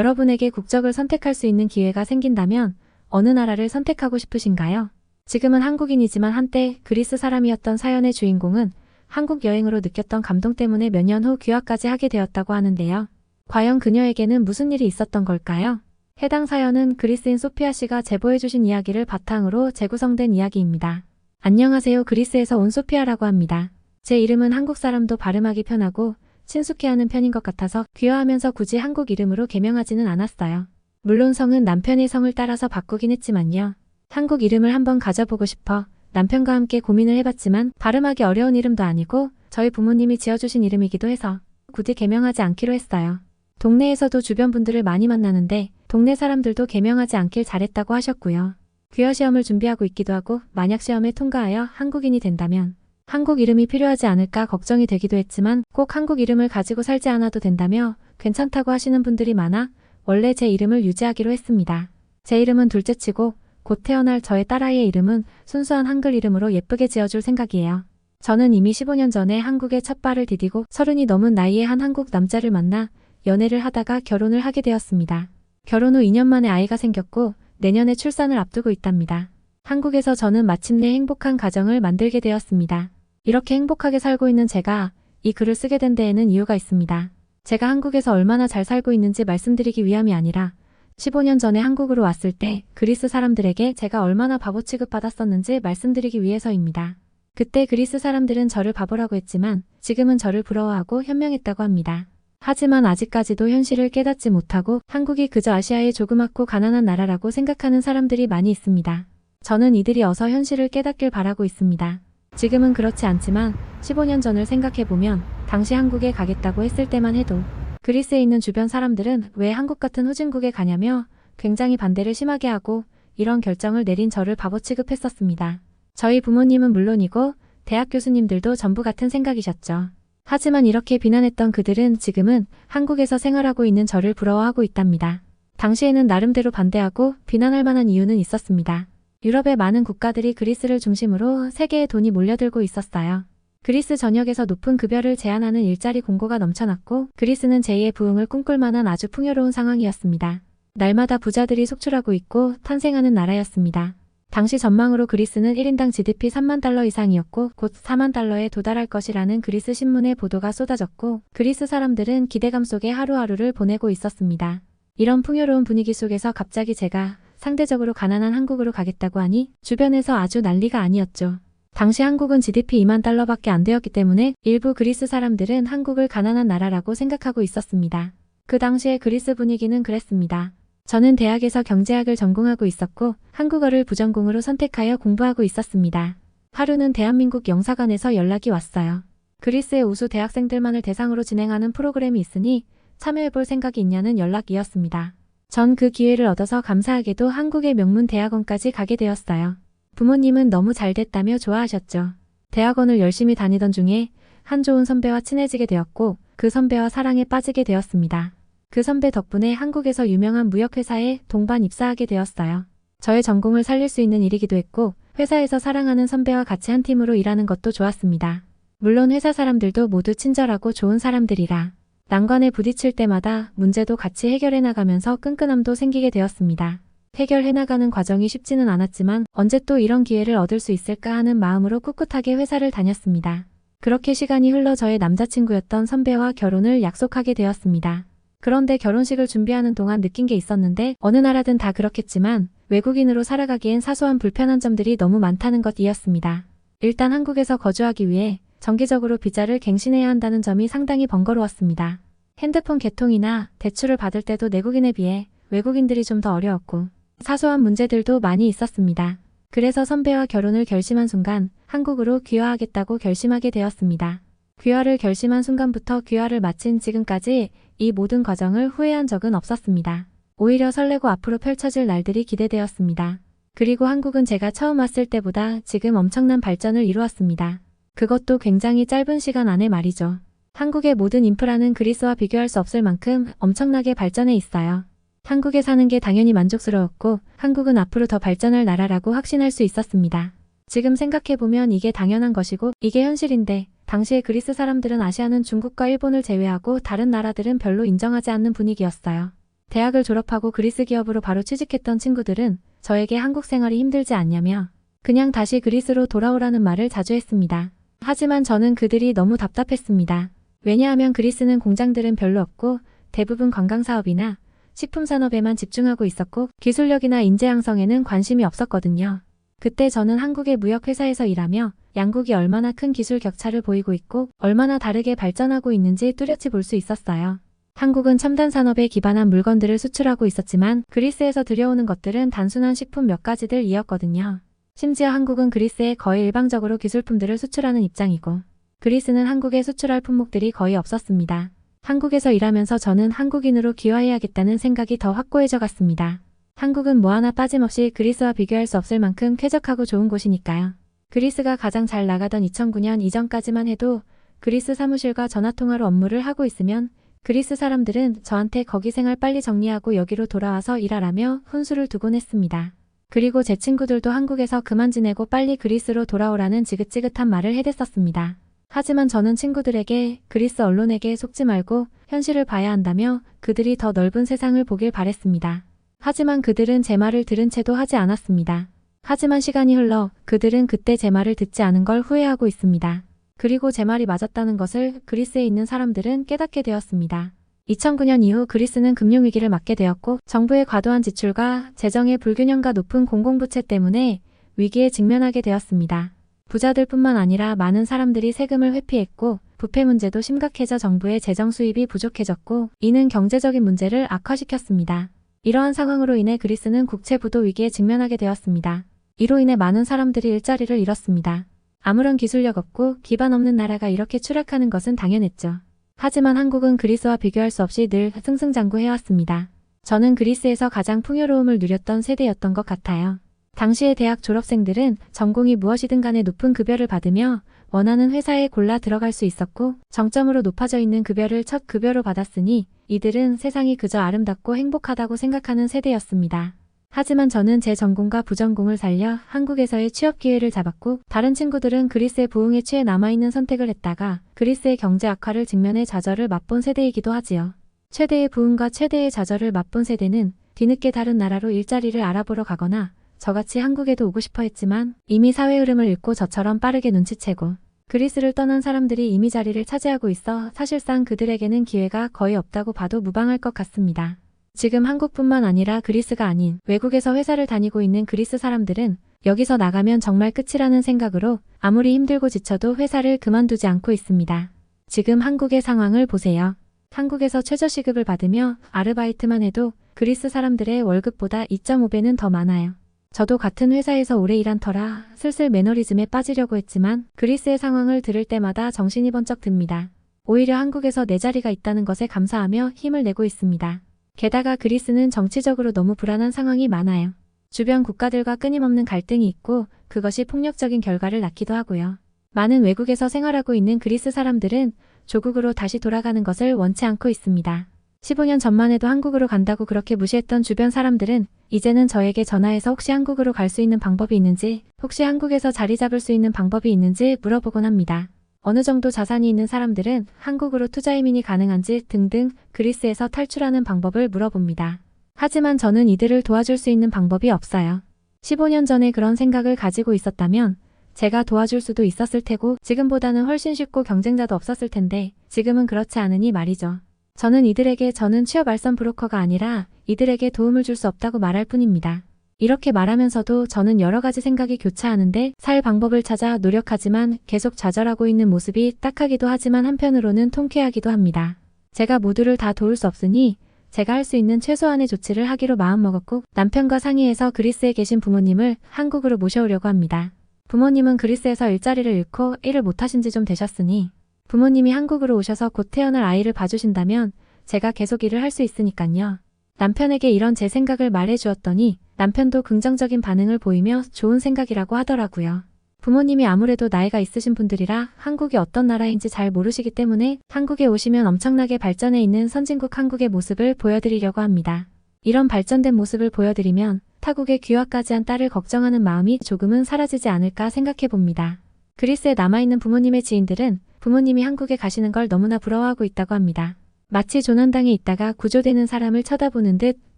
여러분에게 국적을 선택할 수 있는 기회가 생긴다면 어느 나라를 선택하고 싶으신가요? 지금은 한국인이지만 한때 그리스 사람이었던 사연의 주인공은 한국 여행으로 느꼈던 감동 때문에 몇 년 후 귀화까지 하게 되었다고 하는데요. 과연 그녀에게는 무슨 일이 있었던 걸까요? 해당 사연은 그리스인 소피아 씨가 제보해주신 이야기를 바탕으로 재구성된 이야기입니다. 안녕하세요. 그리스에서 온 소피아라고 합니다. 제 이름은 한국 사람도 발음하기 편하고 친숙해하는 편인 것 같아서 귀화하면서 굳이 한국 이름으로 개명하지는 않았어요. 물론 성은 남편의 성을 따라서 바꾸긴 했지만요. 한국 이름을 한번 가져보고 싶어 남편과 함께 고민을 해봤지만 발음하기 어려운 이름도 아니고 저희 부모님이 지어주신 이름이기도 해서 굳이 개명하지 않기로 했어요. 동네에서도 주변 분들을 많이 만나는데 동네 사람들도 개명하지 않길 잘했다고 하셨고요. 귀화 시험을 준비하고 있기도 하고 만약 시험에 통과하여 한국인이 된다면 한국 이름이 필요하지 않을까 걱정이 되기도 했지만 꼭 한국 이름을 가지고 살지 않아도 된다며 괜찮다고 하시는 분들이 많아 원래 제 이름을 유지하기로 했습니다. 제 이름은 둘째치고 곧 태어날 저의 딸아이의 이름은 순수한 한글 이름으로 예쁘게 지어줄 생각이에요. 저는 이미 15년 전에 한국에 첫 발을 디디고 30이 넘은 나이에 한 한국 남자를 만나 연애를 하다가 결혼을 하게 되었습니다. 결혼 후 2년 만에 아이가 생겼고 내년에 출산을 앞두고 있답니다. 한국에서 저는 마침내 행복한 가정을 만들게 되었습니다. 이렇게 행복하게 살고 있는 제가 이 글을 쓰게 된 데에는 이유가 있습니다. 제가 한국에서 얼마나 잘 살고 있는지 말씀드리기 위함이 아니라 15년 전에 한국으로 왔을 때 그리스 사람들에게 제가 얼마나 바보 취급받았었는지 말씀드리기 위해서입니다. 그때 그리스 사람들은 저를 바보라고 했지만 지금은 저를 부러워하고 현명했다고 합니다. 하지만 아직까지도 현실을 깨닫지 못하고 한국이 그저 아시아의 조그맣고 가난한 나라라고 생각하는 사람들이 많이 있습니다. 저는 이들이 어서 현실을 깨닫길 바라고 있습니다. 지금은 그렇지 않지만 15년 전을 생각해보면 당시 한국에 가겠다고 했을 때만 해도 그리스에 있는 주변 사람들은 왜 한국 같은 후진국에 가냐며 굉장히 반대를 심하게 하고 이런 결정을 내린 저를 바보 취급했었습니다. 저희 부모님은 물론이고 대학 교수님들도 전부 같은 생각이셨죠. 하지만 이렇게 비난했던 그들은 지금은 한국에서 생활하고 있는 저를 부러워하고 있답니다. 당시에는 나름대로 반대하고 비난할 만한 이유는 있었습니다. 유럽의 많은 국가들이 그리스를 중심으로 세계에 돈이 몰려들고 있었어요. 그리스 전역에서 높은 급여를 제한하는 일자리 공고가 넘쳐났고 그리스는 제2의 부흥을 꿈꿀 만한 아주 풍요로운 상황이었습니다. 날마다 부자들이 속출하고 있고 탄생하는 나라였습니다. 당시 전망으로 그리스는 1인당 GDP 3만 달러 이상이었고 곧 4만 달러에 도달할 것이라는 그리스 신문의 보도가 쏟아졌고 그리스 사람들은 기대감 속에 하루하루를 보내고 있었습니다. 이런 풍요로운 분위기 속에서 갑자기 제가 상대적으로 가난한 한국으로 가겠다고 하니 주변에서 아주 난리가 아니었죠. 당시 한국은 GDP 2만 달러밖에 안 되었기 때문에 일부 그리스 사람들은 한국을 가난한 나라라고 생각하고 있었습니다. 그 당시의 그리스 분위기는 그랬습니다. 저는 대학에서 경제학을 전공하고 있었고 한국어를 부전공으로 선택하여 공부하고 있었습니다. 하루는 대한민국 영사관에서 연락이 왔어요. 그리스의 우수 대학생들만을 대상으로 진행하는 프로그램이 있으니 참여해볼 생각이 있냐는 연락이었습니다. 전 그 기회를 얻어서 감사하게도 한국의 명문 대학원까지 가게 되었어요. 부모님은 너무 잘 됐다며 좋아하셨죠. 대학원을 열심히 다니던 중에 한 좋은 선배와 친해지게 되었고 그 선배와 사랑에 빠지게 되었습니다. 그 선배 덕분에 한국에서 유명한 무역회사에 동반 입사하게 되었어요. 저의 전공을 살릴 수 있는 일이기도 했고 회사에서 사랑하는 선배와 같이 한 팀으로 일하는 것도 좋았습니다. 물론 회사 사람들도 모두 친절하고 좋은 사람들이라 난관에 부딪힐 때마다 문제도 같이 해결해 나가면서 끈끈함도 생기게 되었습니다. 해결해 나가는 과정이 쉽지는 않았지만 언제 또 이런 기회를 얻을 수 있을까 하는 마음으로 꿋꿋하게 회사를 다녔습니다. 그렇게 시간이 흘러 저의 남자친구였던 선배와 결혼을 약속하게 되었습니다. 그런데 결혼식을 준비하는 동안 느낀 게 있었는데 어느 나라든 다 그렇겠지만 외국인으로 살아가기엔 사소한 불편한 점들이 너무 많다는 것이었습니다. 일단 한국에서 거주하기 위해 정기적으로 비자를 갱신해야 한다는 점이 상당히 번거로웠습니다. 핸드폰 개통이나 대출을 받을 때도 내국인에 비해 외국인들이 좀 더 어려웠고 사소한 문제들도 많이 있었습니다. 그래서 선배와 결혼을 결심한 순간 한국으로 귀화하겠다고 결심하게 되었습니다. 귀화를 결심한 순간부터 귀화를 마친 지금까지 이 모든 과정을 후회한 적은 없었습니다. 오히려 설레고 앞으로 펼쳐질 날들이 기대되었습니다. 그리고 한국은 제가 처음 왔을 때보다 지금 엄청난 발전을 이루었습니다. 그것도 굉장히 짧은 시간 안에 말이죠. 한국의 모든 인프라는 그리스와 비교할 수 없을 만큼 엄청나게 발전해 있어요. 한국에 사는 게 당연히 만족스러웠고 한국은 앞으로 더 발전할 나라라고 확신할 수 있었습니다. 지금 생각해보면 이게 당연한 것이고 이게 현실인데 당시에 그리스 사람들은 아시아는 중국과 일본을 제외하고 다른 나라들은 별로 인정하지 않는 분위기였어요. 대학을 졸업하고 그리스 기업으로 바로 취직했던 친구들은 저에게 한국 생활이 힘들지 않냐며 그냥 다시 그리스로 돌아오라는 말을 자주 했습니다. 하지만 저는 그들이 너무 답답했습니다. 왜냐하면 그리스는 공장들은 별로 없고 대부분 관광사업이나 식품산업에만 집중하고 있었고 기술력이나 인재 양성에는 관심이 없었거든요. 그때 저는 한국의 무역회사에서 일하며 양국이 얼마나 큰 기술 격차를 보이고 있고 얼마나 다르게 발전하고 있는지 뚜렷이 볼 수 있었어요. 한국은 첨단 산업에 기반한 물건들을 수출하고 있었지만 그리스에서 들여오는 것들은 단순한 식품 몇 가지들이었거든요. 심지어 한국은 그리스에 거의 일방적으로 기술품들을 수출하는 입장이고 그리스는 한국에 수출할 품목들이 거의 없었습니다. 한국에서 일하면서 저는 한국인으로 귀화해야겠다는 생각이 더 확고해져 갔습니다. 한국은 뭐 하나 빠짐없이 그리스와 비교할 수 없을 만큼 쾌적하고 좋은 곳이니까요. 그리스가 가장 잘 나가던 2009년 이전까지만 해도 그리스 사무실과 전화통화로 업무를 하고 있으면 그리스 사람들은 저한테 거기 생활 빨리 정리하고 여기로 돌아와서 일하라며 훈수를 두곤 했습니다. 그리고 제 친구들도 한국에서 그만 지내고 빨리 그리스로 돌아오라는 지긋지긋한 말을 해댔었습니다. 하지만 저는 친구들에게 그리스 언론에게 속지 말고 현실을 봐야 한다며 그들이 더 넓은 세상을 보길 바랬습니다. 하지만 그들은 제 말을 들은 채도 하지 않았습니다. 하지만 시간이 흘러 그들은 그때 제 말을 듣지 않은 걸 후회하고 있습니다. 그리고 제 말이 맞았다는 것을 그리스에 있는 사람들은 깨닫게 되었습니다. 2009년 이후 그리스는 금융위기를 맞게 되었고 정부의 과도한 지출과 재정의 불균형과 높은 공공부채 때문에 위기에 직면하게 되었습니다. 부자들뿐만 아니라 많은 사람들이 세금을 회피했고 부패 문제도 심각해져 정부의 재정 수입이 부족해졌고 이는 경제적인 문제를 악화시켰습니다. 이러한 상황으로 인해 그리스는 국채부도 위기에 직면하게 되었습니다. 이로 인해 많은 사람들이 일자리를 잃었습니다. 아무런 기술력 없고 기반 없는 나라가 이렇게 추락하는 것은 당연했죠. 하지만 한국은 그리스와 비교할 수 없이 늘 승승장구해왔습니다. 저는 그리스에서 가장 풍요로움을 누렸던 세대였던 것 같아요. 당시의 대학 졸업생들은 전공이 무엇이든 간에 높은 급여를 받으며 원하는 회사에 골라 들어갈 수 있었고 정점으로 높아져 있는 급여를 첫 급여로 받았으니 이들은 세상이 그저 아름답고 행복하다고 생각하는 세대였습니다. 하지만 저는 제 전공과 부전공을 살려 한국에서의 취업 기회를 잡았고 다른 친구들은 그리스의 부흥에 취해 남아있는 선택을 했다가 그리스의 경제 악화를 직면해 좌절을 맛본 세대이기도 하지요. 최대의 부흥과 최대의 좌절을 맛본 세대는 뒤늦게 다른 나라로 일자리를 알아보러 가거나 저같이 한국에도 오고 싶어 했지만 이미 사회 흐름을 읽고 저처럼 빠르게 눈치채고 그리스를 떠난 사람들이 이미 자리를 차지하고 있어 사실상 그들에게는 기회가 거의 없다고 봐도 무방할 것 같습니다. 지금 한국뿐만 아니라 그리스가 아닌 외국에서 회사를 다니고 있는 그리스 사람들은 여기서 나가면 정말 끝이라는 생각으로 아무리 힘들고 지쳐도 회사를 그만두지 않고 있습니다. 지금 한국의 상황을 보세요. 한국에서 최저시급을 받으며 아르바이트만 해도 그리스 사람들의 월급보다 2.5배는 더 많아요. 저도 같은 회사에서 오래 일한 터라 슬슬 매너리즘에 빠지려고 했지만 그리스의 상황을 들을 때마다 정신이 번쩍 듭니다. 오히려 한국에서 내 자리가 있다는 것에 감사하며 힘을 내고 있습니다. 게다가 그리스는 정치적으로 너무 불안한 상황이 많아요. 주변 국가들과 끊임없는 갈등이 있고 그것이 폭력적인 결과를 낳기도 하고요. 많은 외국에서 생활하고 있는 그리스 사람들은 조국으로 다시 돌아가는 것을 원치 않고 있습니다. 15년 전만 해도 한국으로 간다고 그렇게 무시했던 주변 사람들은 이제는 저에게 전화해서 혹시 한국으로 갈 수 있는 방법이 있는지, 혹시 한국에서 자리 잡을 수 있는 방법이 있는지 물어보곤 합니다. 어느 정도 자산이 있는 사람들은 한국으로 투자 이민이 가능한지 등등 그리스에서 탈출하는 방법을 물어봅니다. 하지만 저는 이들을 도와줄 수 있는 방법이 없어요. 15년 전에 그런 생각을 가지고 있었다면 제가 도와줄 수도 있었을 테고 지금보다는 훨씬 쉽고 경쟁자도 없었을 텐데 지금은 그렇지 않으니 말이죠. 저는 이들에게 저는 취업 알선 브로커가 아니라 이들에게 도움을 줄 수 없다고 말할 뿐입니다. 이렇게 말하면서도 저는 여러 가지 생각이 교차하는데 살 방법을 찾아 노력하지만 계속 좌절하고 있는 모습이 딱하기도 하지만 한편으로는 통쾌하기도 합니다. 제가 모두를 다 도울 수 없으니 제가 할 수 있는 최소한의 조치를 하기로 마음먹었고 남편과 상의해서 그리스에 계신 부모님을 한국으로 모셔오려고 합니다. 부모님은 그리스에서 일자리를 잃고 일을 못하신 지 좀 되셨으니 부모님이 한국으로 오셔서 곧 태어날 아이를 봐주신다면 제가 계속 일을 할 수 있으니깐요. 남편에게 이런 제 생각을 말해주었더니 남편도 긍정적인 반응을 보이며 좋은 생각이라고 하더라고요. 부모님이 아무래도 나이가 있으신 분들이라 한국이 어떤 나라인지 잘 모르시기 때문에 한국에 오시면 엄청나게 발전해 있는 선진국 한국의 모습을 보여드리려고 합니다. 이런 발전된 모습을 보여드리면 타국에 귀화까지 한 딸을 걱정하는 마음이 조금은 사라지지 않을까 생각해 봅니다. 그리스에 남아있는 부모님의 지인들은 부모님이 한국에 가시는 걸 너무나 부러워하고 있다고 합니다. 마치 조난당에 있다가 구조되는 사람을 쳐다보는 듯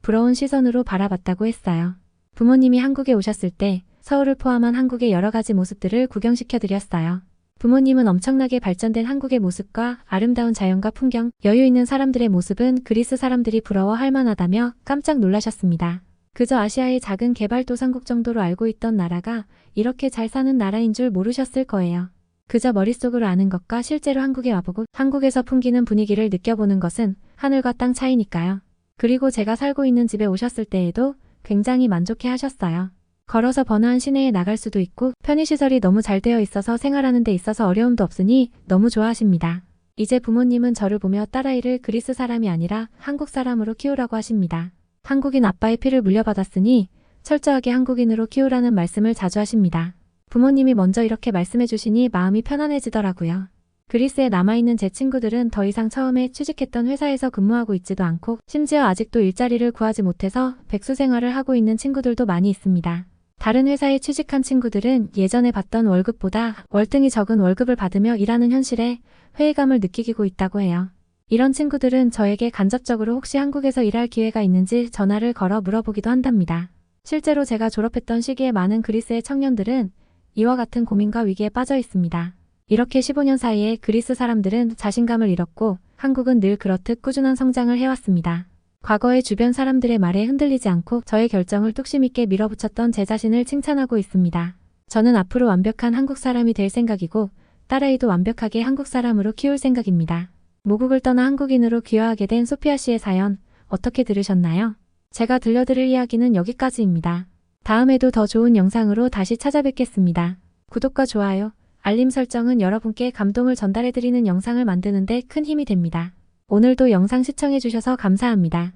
부러운 시선으로 바라봤다고 했어요. 부모님이 한국에 오셨을 때 서울을 포함한 한국의 여러 가지 모습들을 구경시켜 드렸어요. 부모님은 엄청나게 발전된 한국의 모습과 아름다운 자연과 풍경, 여유 있는 사람들의 모습은 그리스 사람들이 부러워할 만하다며 깜짝 놀라셨습니다. 그저 아시아의 작은 개발도상국 정도로 알고 있던 나라가 이렇게 잘 사는 나라인 줄 모르셨을 거예요. 그저 머릿속으로 아는 것과 실제로 한국에 와보고 한국에서 풍기는 분위기를 느껴보는 것은 하늘과 땅 차이니까요. 그리고 제가 살고 있는 집에 오셨을 때에도 굉장히 만족해 하셨어요. 걸어서 번화한 시내에 나갈 수도 있고 편의시설이 너무 잘 되어 있어서 생활하는 데 있어서 어려움도 없으니 너무 좋아하십니다. 이제 부모님은 저를 보며 딸아이를 그리스 사람이 아니라 한국 사람으로 키우라고 하십니다. 한국인 아빠의 피를 물려받았으니 철저하게 한국인으로 키우라는 말씀을 자주 하십니다. 부모님이 먼저 이렇게 말씀해 주시니 마음이 편안해지더라고요. 그리스에 남아있는 제 친구들은 더 이상 처음에 취직했던 회사에서 근무하고 있지도 않고 심지어 아직도 일자리를 구하지 못해서 백수 생활을 하고 있는 친구들도 많이 있습니다. 다른 회사에 취직한 친구들은 예전에 받던 월급보다 월등히 적은 월급을 받으며 일하는 현실에 회의감을 느끼고 있다고 해요. 이런 친구들은 저에게 간접적으로 혹시 한국에서 일할 기회가 있는지 전화를 걸어 물어보기도 한답니다. 실제로 제가 졸업했던 시기에 많은 그리스의 청년들은 이와 같은 고민과 위기에 빠져 있습니다. 이렇게 15년 사이에 그리스 사람들은 자신감을 잃었고 한국은 늘 그렇듯 꾸준한 성장을 해왔습니다. 과거의 주변 사람들의 말에 흔들리지 않고 저의 결정을 뚝심 있게 밀어붙였던 제 자신을 칭찬하고 있습니다. 저는 앞으로 완벽한 한국 사람이 될 생각이고 딸아이도 완벽하게 한국 사람으로 키울 생각입니다. 모국을 떠나 한국인으로 귀화하게 된 소피아 씨의 사연 어떻게 들으셨나요? 제가 들려드릴 이야기는 여기까지입니다. 다음에도 더 좋은 영상으로 다시 찾아뵙겠습니다. 구독과 좋아요, 알림 설정은 여러분께 감동을 전달해드리는 영상을 만드는 데 큰 힘이 됩니다. 오늘도 영상 시청해주셔서 감사합니다.